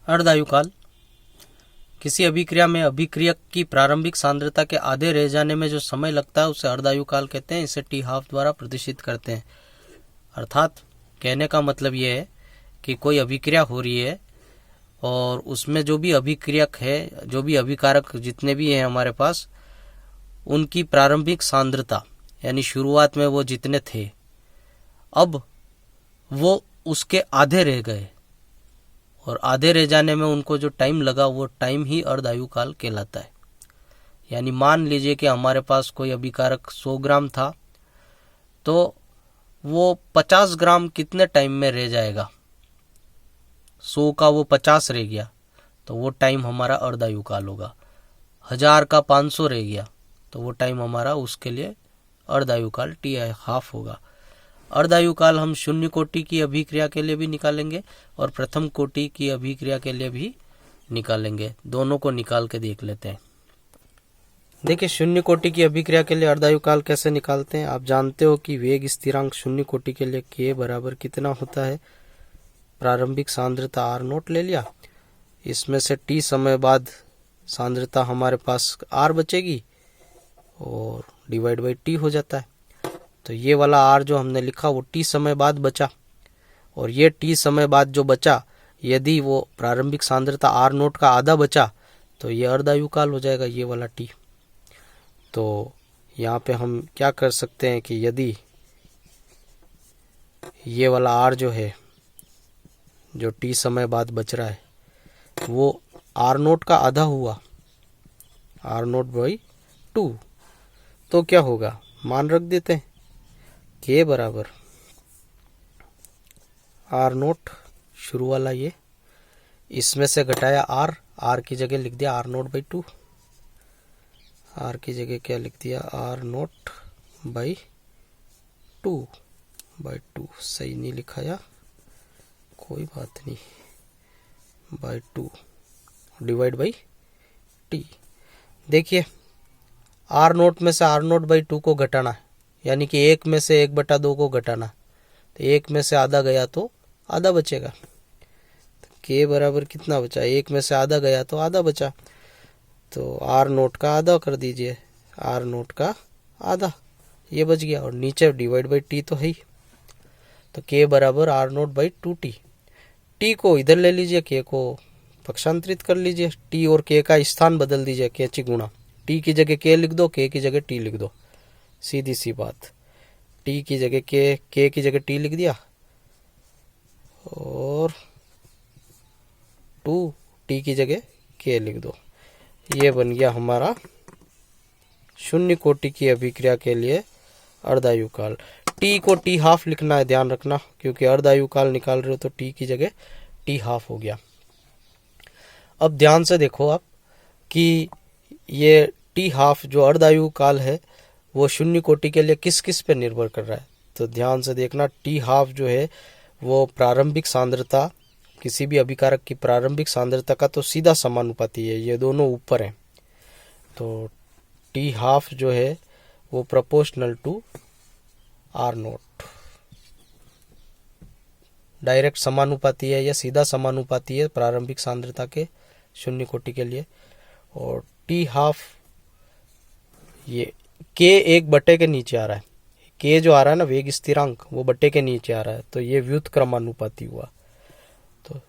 अर्धायु काल किसी अभिक्रिया में अभिक्रियक की प्रारंभिक सांद्रता के आधे रह जाने में जो समय लगता है उसे अर्धायु काल कहते हैं। इसे टी हाफ द्वारा प्रदर्शित करते हैं। अर्थात कहने का मतलब ये है कि कोई अभिक्रिया हो रही है और उसमें जो भी अभिक्रियक है, जो भी अभिकारक जितने भी हैं हमारे पास, उनकी प्रारंभिक सांद्रता यानी शुरुआत में वो जितने थे, अब वो उसके आधे रह गए और आधे रह जाने में उनको जो टाइम लगा वो टाइम ही अर्धायु काल कहलाता है। यानी मान लीजिए कि हमारे पास कोई अभिकारक 100 ग्राम था, तो वो 50 ग्राम कितने टाइम में रह जाएगा? 100 का वो 50 रह गया तो वो टाइम हमारा अर्धायु काल होगा। 1000 का 500 रह गया तो वो टाइम हमारा उसके लिए अर्धायु काल टी हाफ होगा। अर्धायु काल हम शून्य कोटि की अभिक्रिया के लिए भी निकालेंगे और प्रथम कोटि की अभिक्रिया के लिए भी निकालेंगे। दोनों को निकाल के देख लेते हैं। देखिए, शून्य कोटि की अभिक्रिया के लिए अर्धायु काल कैसे निकालते हैं। आप जानते हो कि वेग स्थिरांक शून्य कोटि के लिए k बराबर कितना होता है। प्रारंभिक सांद्रता r नोट ले लिया, इसमें से t समय बाद सांद्रता हमारे पास r बचेगी और डिवाइड बाई t हो जाता है। तो ये वाला r जो हमने लिखा वो t समय बाद बचा, और ये t समय बाद जो बचा, यदि वो प्रारंभिक सांद्रता r नोट का आधा बचा तो ये अर्धायु काल हो जाएगा, ये वाला t। तो यहाँ पे हम क्या कर सकते हैं कि यदि ये वाला r जो है, जो t समय बाद बच रहा है, वो r नोट का आधा हुआ, r नोट बाई 2, तो क्या होगा, मान रख देते हैं k बराबर r नोट शुरू वाला, ये इसमें से घटाया r की जगह लिख दिया r नोट बाई 2, r की जगह क्या लिख दिया, r नोट बाई 2 सही नहीं लिखाया, कोई बात नहीं, बाई 2 डिवाइड बाई t। देखिए, r नोट में से r नोट बाई 2 को घटाना है, यानी कि 1 में से 1/2 को घटाना, तो 1 में से आधा गया तो आधा बचेगा। तो k बराबर कितना बचा, 1 में से आधा गया तो आधा बचा, तो r नोट का आधा कर दीजिए, r नोट का आधा, ये बच गया, और नीचे डिवाइड बाई t तो है ही। तो k बराबर r note by 2t। t को इधर ले लीजिए, k को पक्षांतरित कर लीजिए, t और k का स्थान बदल दीजिए, कैची गुणा, t की जगह k लिख दो, k की जगह t लिख दो, सीधी सी बात। t की जगह k की जगह t लिख दिया, और 2t की जगह k लिख दो। ये बन गया हमारा शून्य कोटि की अभिक्रिया के लिए अर्धायु काल। t को t हाफ लिखना है, ध्यान रखना, क्योंकि अर्धायु काल निकाल रहे हो तो t की जगह t हाफ हो गया। अब ध्यान से देखो आप कि ये t हाफ जो अर्धायु काल है वो शून्य कोटि के लिए किस किस पे निर्भर कर रहा है। तो ध्यान से देखना, t हाफ जो है वो प्रारंभिक सांद्रता, किसी भी अभिकारक की प्रारंभिक सांद्रता का तो सीधा समानुपाती है, ये दोनों ऊपर हैं। तो t हाफ जो है वो proportional to r not, direct समानुपाती है या सीधा समानुपाती है प्रारंभिक सांद्रता के शून्य कोटि के लिए। और t हाफ ये k 1/, के नीचे आ रहा है, k जो आ रहा है ना वेग स्थिरांक, वो बट्टे के नीचे आ रहा है, तो ये व्युत्क्रमानुपाती हुआ। तो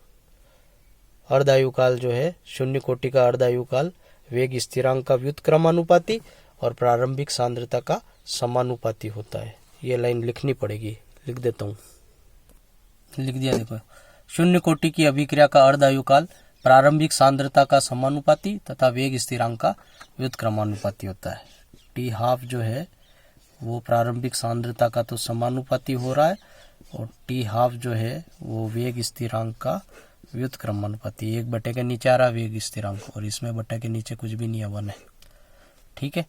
अर्धायु काल जो है शून्य कोटि का अर्धायु काल वेग स्थिरांक का व्युत्क्रमानुपाती और प्रारंभिक सांद्रता का समानुपाती होता है। ये लाइन लिखनी पड़ेगी, लिख देता हूँ, लिख दिया। देखो, शून्य कोटि की अभिक्रिया का अर्धायु काल प्रारंभिक सांद्रता का समानुपाती तथा वेग स्थिरांक का व्युत्क्रमानुपाती होता है। टी हाफ जो है वो प्रारंभिक सांद्रता का तो समानुपाती हो रहा है, और टी हाफ जो है वो वेग स्थिरांक का व्युत्क्रमानुपाती, 1/, के नीचे आ रहा है वेग स्थिरांक, और इसमें बट्टे के नीचे कुछ भी नहीं है, 1 है। ठीक है,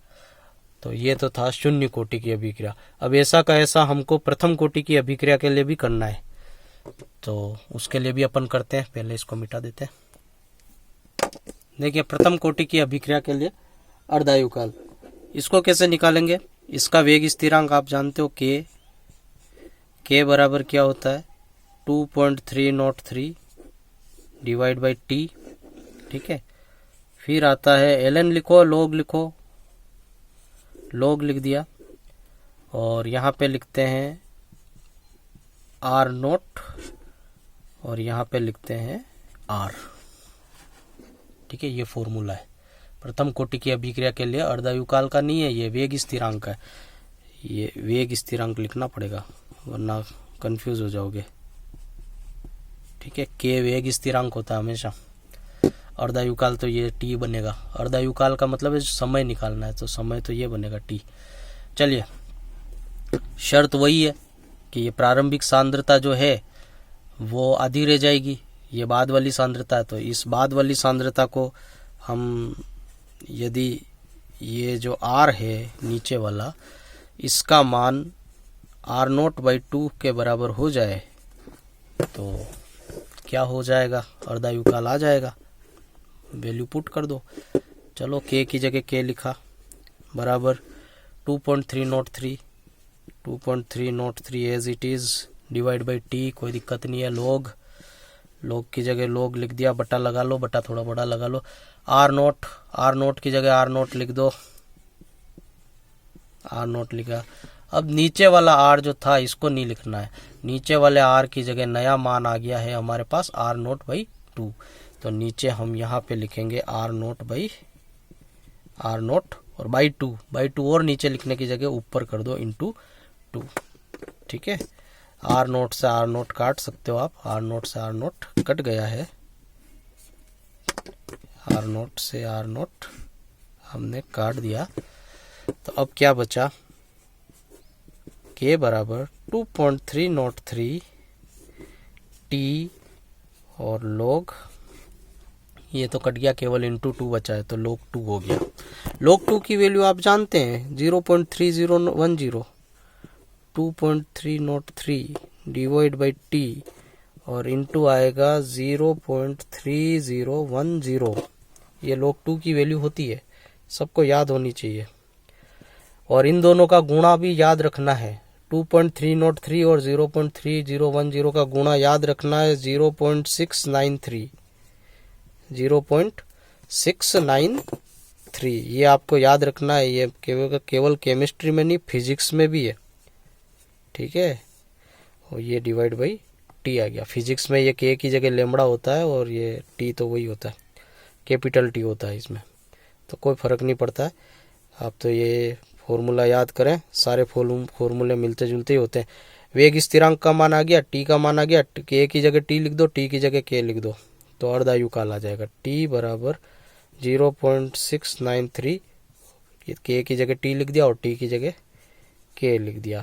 तो ये तो था शून्य कोटि की अभिक्रिया। अब ऐसा का ऐसा हमको प्रथम कोटि की अभिक्रिया के लिए भी करना है, तो उसके लिए भी अपन करते हैं। पहले इसको मिटा देते हैं। देखिए, प्रथम कोटि की अभिक्रिया के लिए अर्धायु काल, इसको कैसे निकालेंगे। इसका वेग स्थिरांक आप जानते हो, k बराबर क्या होता है, 2.303 डिवाइड बाई टी। ठीक है, फिर आता है ln लिखो, log लिखो, log लिख दिया, और यहाँ पे लिखते हैं आर नोट, और यहाँ पे लिखते हैं आर। ठीक है, ये फॉर्मूला है प्रथम कोटि की अभिक्रिया के लिए। अर्धायुकाल का नहीं है, ये वेग स्थिरांक है। ये वेग स्थिरांक लिखना पड़ेगा वरना कंफ्यूज हो जाओगे। ठीक है, के वेग स्थिरांक होता है हमेशा। अर्धायुकाल तो ये टी बनेगा। अर्धायुकाल का मतलब है समय निकालना है, तो समय तो ये बनेगा टी। चलिए, शर्त वही है कि ये प्रारंभिक सांद्रता जो है वो आधी रह जाएगी, ये बाद वाली सांद्रता है। तो इस बाद वाली सांद्रता को हम, यदि ये जो आर है नीचे वाला, इसका मान आर नोट बाई 2 के बराबर हो जाए तो क्या हो जाएगा, अर्धायुकाल आ जाएगा। वैल्यू पुट कर दो। चलो, के की जगह के लिखा, बराबर 2.303, 2.303 as it is, divide by T, कोई दिक्कत नहीं है। लॉग की जगह लॉग लिख दिया, बटा लगा लो, बटा थोड़ा बड़ा लगा लो। आर नोट की जगह आर नोट लिख दो, आर नोट लिखा। अब नीचे वाला आर जो था इसको नहीं लिखना है, नीचे वाले आर की जगह नया मान आ गया है हमारे पास आर नोट बाई 2। तो नीचे हम यहाँ पे लिखेंगे आर नोट और बाई 2 और नीचे लिखने की जगह ऊपर कर दो इंटू 2। ठीक है, आर नोट से आर नोट काट सकते हो आप, आर नोट से आर नोट कट गया है, आर नोट से आर नोट हमने काट दिया। तो अब क्या बचा, के बराबर 2.303 टी और log, ये तो कट गया, केवल इंटू 2 बचा है तो log 2 हो गया। log 2 की वैल्यू आप जानते हैं 0.3010, 2.303 डिवाइड बाई टी और इंटू आएगा 0.3010। ये log 2 की वैल्यू होती है, सबको याद होनी चाहिए। और इन दोनों का गुणा भी याद रखना है, 2.303 और 0.3010 का गुणा याद रखना है 0.693, 0.693। ये आपको याद रखना है, ये केवल केमिस्ट्री में नहीं, फिजिक्स में भी है। ठीक है, और ये डिवाइड बाई टी आ गया। फिजिक्स में ये के की जगह लेमड़ा होता है और ये टी तो वही होता है, कैपिटल टी होता है इसमें, तो कोई फर्क नहीं पड़ता है। आप तो ये फॉर्मूला याद करें, सारे फॉर्मूले मिलते जुलते ही होते हैं। वेग स्थिरांक का मान आ गया, टी का मान आ गया, के की जगह टी लिख दो, टी की जगह के लिख दो, तो अर्धायुकाल आ जाएगा। टी बराबर 0.693, के की जगह टी लिख दिया और टी की जगह के लिख दिया,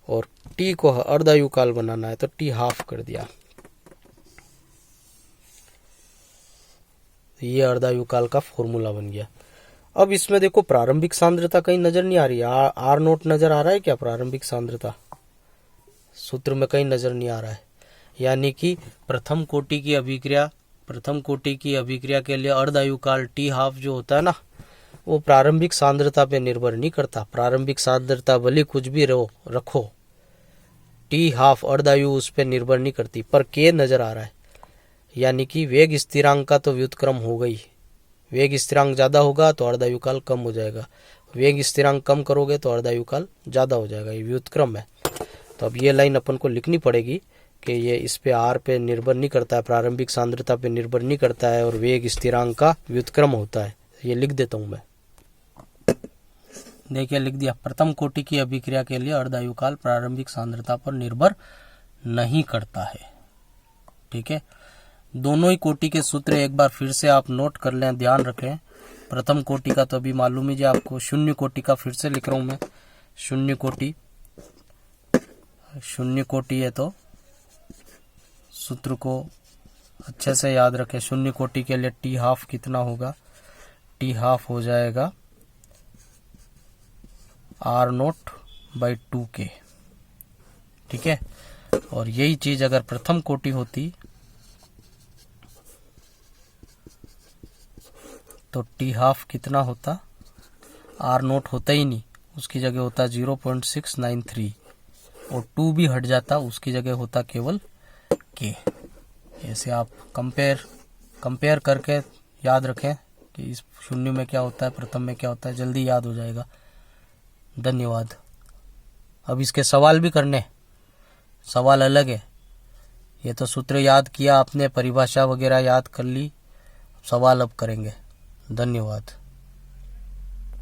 और टी को अर्धायुकाल बनाना है तो टी हाफ कर दिया। ये अर्धायुकाल का फॉर्मूला बन गया। अब इसमें देखो, प्रारंभिक सांद्रता कहीं नजर नहीं आ रही, आर नोट नजर आ रहा है क्या? प्रारंभिक सांद्रता सूत्र में कहीं नजर नहीं आ रहा है, यानी कि प्रथम कोटि की अभिक्रिया के लिए अर्धायुकाल टी हाफ जो होता है ना, वो प्रारंभिक सांद्रता पे निर्भर नहीं करता। प्रारंभिक सांद्रता भले कुछ भी रखो, टी हाफ अर्धायु उस पर निर्भर नहीं करती, पर के नजर आ रहा है, यानी कि वेग स्थिरांक का तो व्युत्क्रम हो गई। वेग स्थिरांक ज्यादा होगा तो अर्धायुकाल कम हो जाएगा, वेग स्थिरांक कम करोगे तो अर्धायुकाल ज्यादा हो जाएगा, ये व्युत्क्रम है। तो अब ये लाइन अपन को लिखनी पड़ेगी कि ये इस पे आर पे निर्भर नहीं करता है, प्रारंभिक सांद्रता पे निर्भर नहीं करता है, और वेग स्थिरांक का व्युत्क्रम होता है। ये लिख देता हूं मैं, देखिए लिख दिया। प्रथम कोटि की अभिक्रिया के लिए अर्धायुकाल प्रारंभिक सांद्रता पर निर्भर नहीं करता है। ठीक है, दोनों ही कोटि के सूत्र एक बार फिर से आप नोट कर लें, ध्यान रखें। प्रथम कोटि का तो अभी मालूम ही है आपको, शून्य कोटि का फिर से लिख रहा हूं मैं। शून्य कोटि है तो सूत्र को अच्छे से याद रखें। शून्य कोटि के लिए टी हाफ कितना होगा, टी हाफ हो जाएगा आर नोट बाई 2 के। ठीक है, और यही चीज अगर प्रथम कोटि होती तो टी हाफ कितना होता, आर नोट होता ही नहीं, उसकी जगह होता 0.693, और 2 भी हट जाता, उसकी जगह होता केवल के। ऐसे आप कंपेयर कंपेयर करके याद रखें कि इस शून्य में क्या होता है, प्रथम में क्या होता है, जल्दी याद हो जाएगा। धन्यवाद। अब इसके सवाल भी करने, सवाल अलग है। ये तो सूत्र याद किया आपने, परिभाषा वगैरह याद कर ली, सवाल अब करेंगे। धन्यवाद।